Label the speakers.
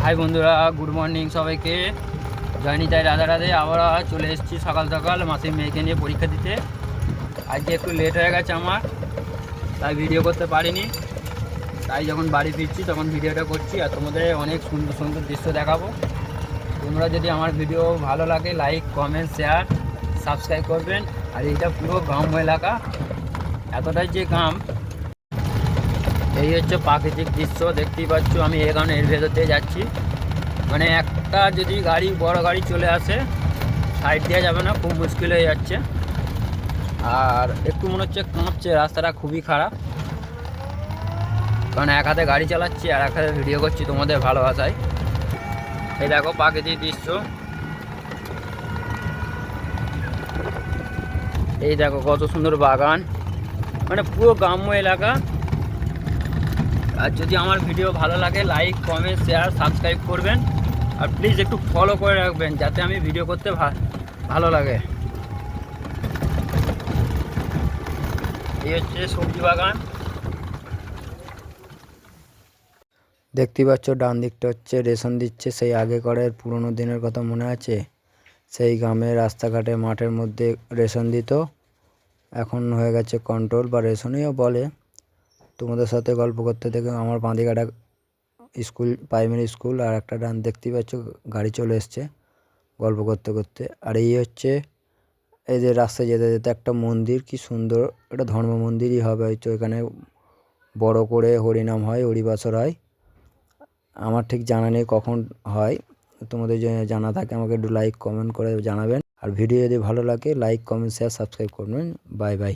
Speaker 1: High বন্ধুরা, good morning সবাইকে। জয়নিতাই রাধা রাধে। আমরা চলে এসেছি সকাল সকাল মাসির মেয়েকে নিয়ে পরীক্ষা দিতে। আজকে একটু লেট হয়ে গেছে আমার, তাই ভিডিও করতে পারিনি। তাই যখন বাড়ি ফিরছি তখন ভিডিওটা করছি আর তোমাদের অনেক সুন্দর সুন্দর দৃশ্য দেখাবো। তোমরা যদি আমার ভিডিও ভালো লাগে লাইক কমেন্ট শেয়ার সাবস্ক্রাইব করবেন। আর এইটা পুরো গ্রাম্য এলাকা, এতটাই যে গ্রাম। এই হচ্ছে প্রাকৃতিক দৃশ্য, দেখতেই পাচ্ছ। আমি এখানে এর ভেতর দিয়ে যাচ্ছি, মানে একটা যদি গাড়ি বড় গাড়ি চলে আসে সাইড দেওয়া যাবে না, খুব মুশকিল হয়ে যাচ্ছে। আর একটু মনে হচ্ছে কাঁপছে, রাস্তাটা খুবই খারাপ, কারণ এক হাতে গাড়ি চালাচ্ছি আর এক হাতে ভিডিও করছি তোমাদের ভালোবাসায়। এই দেখো প্রাকৃতিক দৃশ্য, এই দেখো কত সুন্দর বাগান, মানে পুরো গ্রাম্য এলাকা। আর যদি আমার ভিডিও ভালো লাগে লাইক কমেন্ট শেয়ার সাবস্ক্রাইব করবেন। আর প্লিজ একটু ফলো করে রাখবেন যাতে আমি ভিডিও করতে ভালো লাগে। এই হচ্ছে সবজি বাগান, দেখতেই পাচ্ছ। ডান দিকটা হচ্ছে রেশন দিচ্ছে, সেই আগেকারের পুরোনো দিনের কথা মনে আছে? সেই গ্রামের রাস্তাঘাটে মাঠের মধ্যে রেশন দিত, এখন হয়ে গেছে কন্ট্রোল বা রেশনেও বলে। তোমাদের সাথে গল্প করতে দেখে আমার বাঁদিঘাটা স্কুল, প্রাইমারি স্কুল। আর একটা ডান দেখতেই পাচ্ছ গাড়ি চলে এসছে গল্প করতে করতে। আর এই হচ্ছে এই যে রাস্তায় যেতে যেতে একটা মন্দির, কি সুন্দর, এটা ধর্ম মন্দিরই হবে হয়তো। এখানে বড় করে হরিনাম হয়, হরিবাসর হয়। আমার ঠিক জানা নেই কখন হয়, তোমাদের যদি জানা থাকে আমাকে একটু লাইক কমেন্ট করে জানাবেন। আর ভিডিও যদি ভালো লাগে লাইক কমেন্ট শেয়ার সাবস্ক্রাইব করবেন। Bye bye.